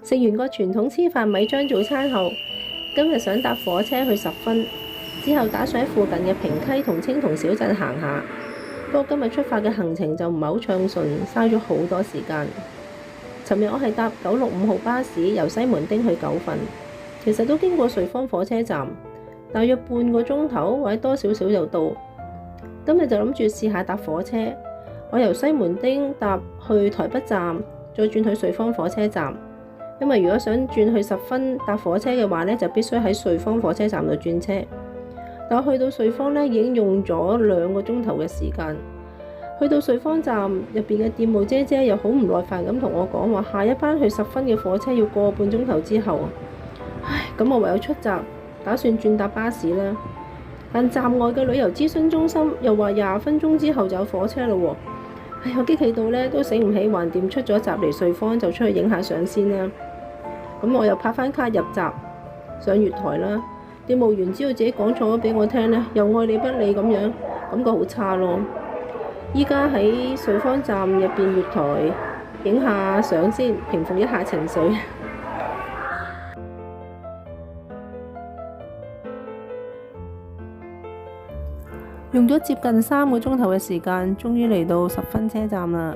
食完個傳統黐飯米漿早餐後，今日想搭火車去十分，之後打算喺附近嘅平溪同青銅小鎮行下。不過今日出發嘅行程就唔係好暢順，嘥咗好多時間。尋日我係搭965號巴士由西門町去九份，其實都經過瑞芳火車站，大約半個鐘頭或者多少少就到。今日就諗住試下搭火車，我由西門町搭去台北站，再轉去瑞芳火車站。因為如果想轉去十分搭火車嘅話呢，就必須喺瑞芳火車站度轉車。但我去到瑞芳呢，已經用咗2個鐘頭嘅時間。去到瑞芳站入邊嘅店務姐姐又好唔耐煩咁同我講話，下一班去十分嘅火車要個半鐘頭之後。唉，咁我唯有出閘，打算轉搭巴士啦。但站外嘅旅遊諮詢中心又話20分鐘之後就有火車嘞喎。唉，我激氣到呢都醒唔起，橫掂出咗閘嚟瑞芳就出去影下相先啦。咁我又拍翻卡入閘上月台啦。店務員知道自己講錯咗俾我聽呢，又愛理不理咁樣，感覺好差咯。依家喺瑞芳站入邊月台影下相先，平復一下情緒。用咗接近3個鐘頭嘅時間，終於嚟到十分車站啦。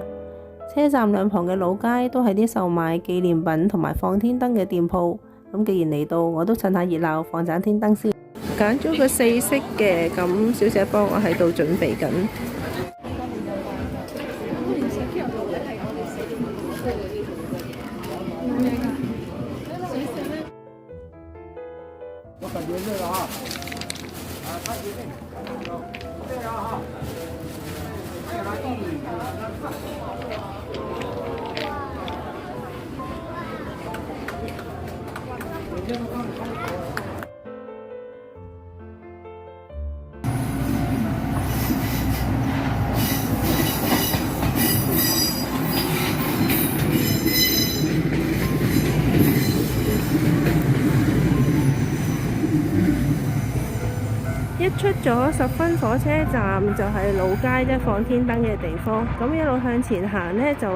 車站兩旁嘅老街都係啲售賣紀念品同埋放天燈嘅店鋪。咁既然嚟到，我都趁下熱鬧放盞天燈先。揀咗個4色嘅，咁小姐幫我喺度準備緊。我感覺熱了啊！他決定，對了哈。一出咗十分火車站就係老街，即係放天燈嘅地方。咁一路向前行呢，就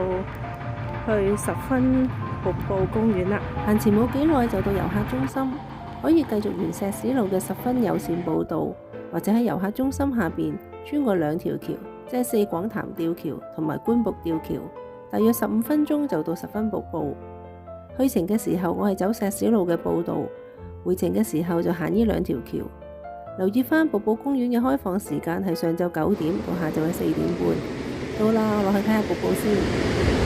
去十分瀑布公園啦。行前冇幾耐就到遊客中心，可以繼續沿石屎路嘅十分友善步道，或者喺遊客中心下邊穿過2條橋，即係四廣潭吊橋同埋觀瀑吊橋，大約15分鐘就到十分瀑布。去程嘅時候我係走石屎路嘅步道，回程嘅時候就行呢2條橋。留意返瀑布公園嘅開放時間係上晝9點到下晝嘅4點半。到啦，我落去睇下瀑布先。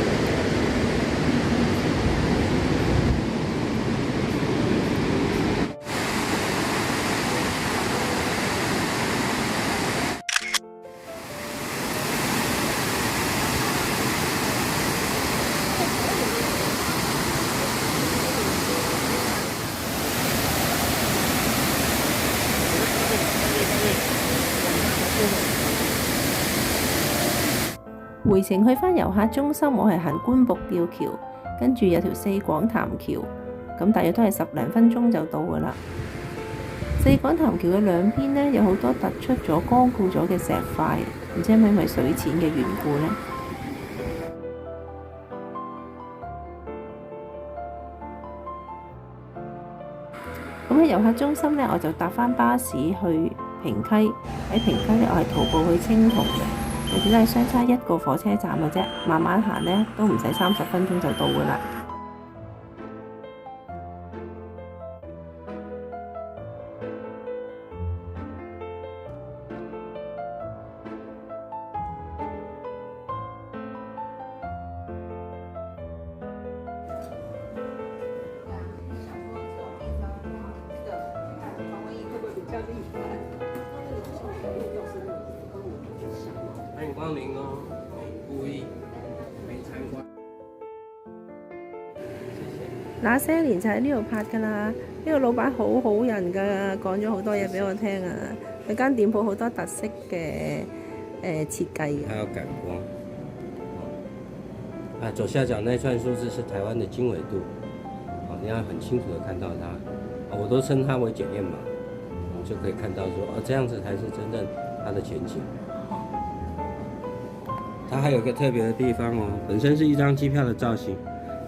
回程去返遊客中心，我係行觀瀑吊橋，跟住有條四廣潭橋，咁大約都係10零分鐘就到噶啦。四廣潭橋嘅兩邊呢，有好多突出咗光固咗嘅石塊，唔知係咪因為水淺嘅緣故呢？咁喺遊客中心呢，我就搭返巴士去平溪。喺平溪呢，我係徒步去青銅嘅。我只係相差1個火車站嘅啫，慢慢行呢都唔使30分鐘就到噶啦。歡迎光臨哦，故意沒參觀。那些年就喺呢度拍㗎啦，呢個老闆好好人㗎，講咗好多嘢俾我聽啊。佢間店鋪好多特色嘅設計嘅。還有感光。啊，左下角那串數字是台灣的經緯度，你要很清楚的看到它。我都稱它為檢驗碼，我們就可以看到說，這樣子才是真正它的前景。它還有個特別的地方哦，本身是一張機票的造型，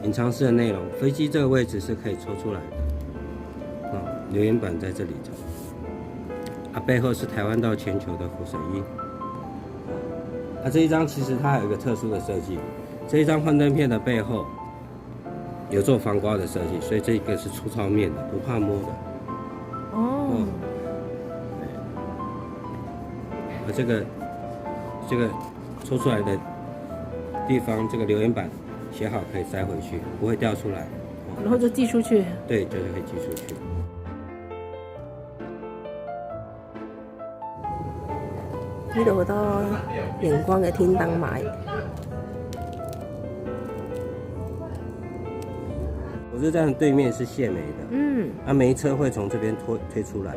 隐藏式的内容，飞机这个位置是可以抽出来的，留言板在这里头，背后是台湾到全球的辐射音。这一张其实它还有一个特殊的设计，这一张幻灯片的背后有做防刮的设计，所以这个是粗糙面的，不怕摸的。哦。这个抽出来的地方，这个留言板写好可以塞回去，不会掉出来。然後就寄出去。對，就是可以寄出去。呢度好多熒光嘅天燈賣。火車站對面是卸煤的，煤車會從這邊推出來，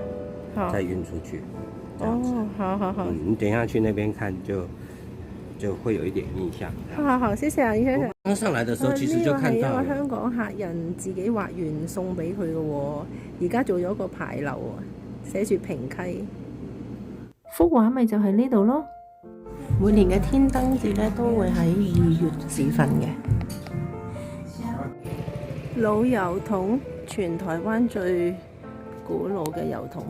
再運出去。哦，好。你等一下去那邊看就會有一點印象。好，謝謝啊，醫生。剛上來的時候其實就看到了。呢個係一個香港客人自己畫完送俾佢嘅喎，而家做咗個牌樓喎，寫住平溪。幅畫咪就係呢度咯。每年嘅天燈節咧都會喺2月時分嘅。老郵筒，全台灣最古老嘅郵筒。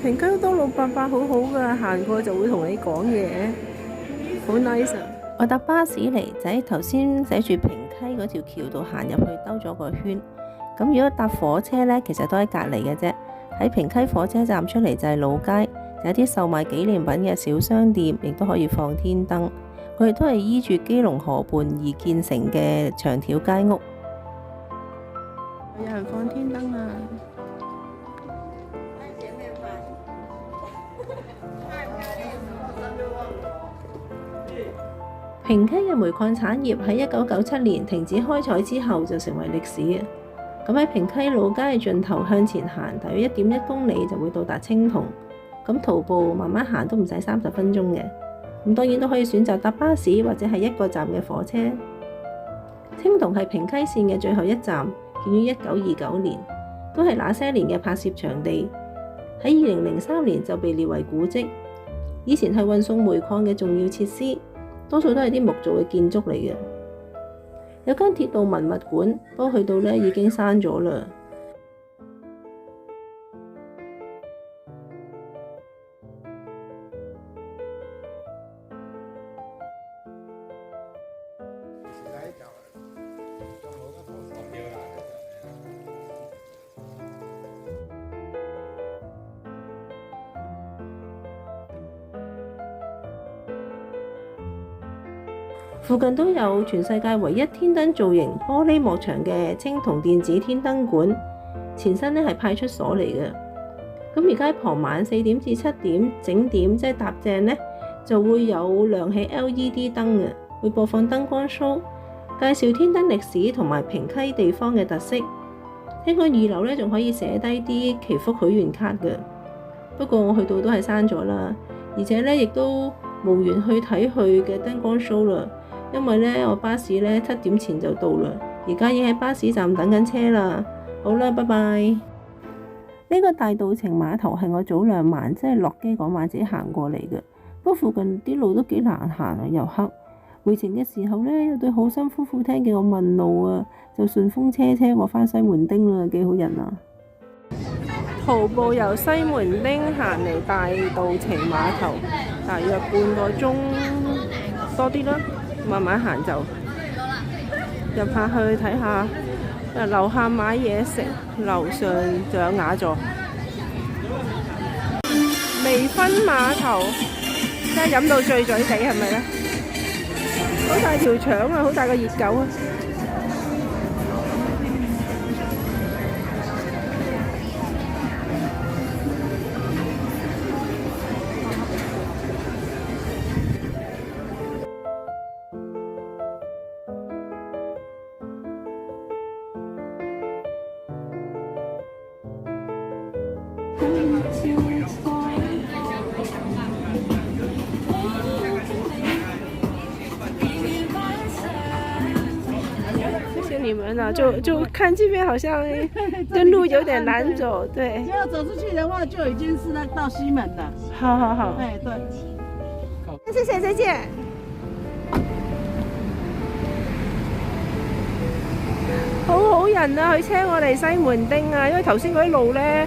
平溪好多老伯伯好好㗎，行過就會同你講嘢，好 nice 啊！我搭巴士嚟就喺頭先寫住平溪嗰條橋度行入去兜咗個圈。咁如果搭火車呢，其實都喺隔離嘅啫。喺平溪火車站出嚟就係老街，有啲售賣紀念品嘅小商店，亦都可以放天燈。佢哋都係依住基隆河畔而建成嘅長條街屋。有人放天燈啊！平溪嘅煤礦產業喺1997年停止開採之後就成為歷史嘅。咁喺平溪老街嘅盡頭向前行，大約1.1公里就會到達青銅。咁徒步慢慢行都唔使30分鐘嘅。咁當然都可以選擇搭巴士或者係1個站嘅火車。青銅係平溪線嘅最後一站，建於1929年，都係那些年嘅拍攝場地。喺2003年就被列為古蹟。以前係運送煤礦嘅重要設施。多數都係啲木造嘅建築嚟嘅，有間鐵路文物館，不過去到呢已經閂咗啦。附近都有全世界唯一天燈造型玻璃幕牆嘅青銅電子天燈館，前身係派出所嚟嘅。咁而家喺傍晚4點至7點整點，即係搭正呢，就會有亮起 LED 燈嘅，會播放燈光 show， 介紹天燈歷史同埋平溪地方嘅特色。聽講2樓呢仲可以寫低啲祈福許願卡嘅，不過我去到都係閂咗啦，而且呢亦都無緣去睇佢嘅燈光 show 啦。因為呢，我巴士呢7點前就到啦，而家已經喺巴士站等緊車啦。好啦，拜拜。呢個大稻埕碼頭係我早2晚即係落機嗰晚自己行過嚟嘅，不過附近啲路都幾難行啊，又黑。回程嘅時候呢，有對好心夫婦聽見我問路啊，就順風車我返西門町啦，幾好人啊！徒步由西門町行嚟大稻埕碼頭，大約半個鐘多啲啦。慢慢行就入下去睇下，樓下買嘢食，樓上就有雅座。未婚碼頭，真係飲到醉嘴地係咪呢？好大條腸啊，好大個熱狗啊！你们啊，就看这边好像这路有点难走，对。要走出去的话，就已经是到西门了。好好好，哎，对。謝謝，再見。好好人啊，佢車我嚟西門町啊，因為頭先嗰啲路咧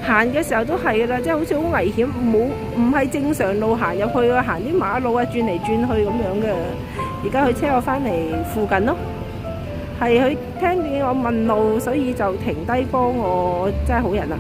行嘅時候都係噶啦，即係好似好危險，唔係正常路行入去啊，行啲馬路啊，轉嚟轉去咁樣嘅。而家佢車我翻嚟附近咯，係佢聽見我問路，所以就停低幫我，真係好人啊！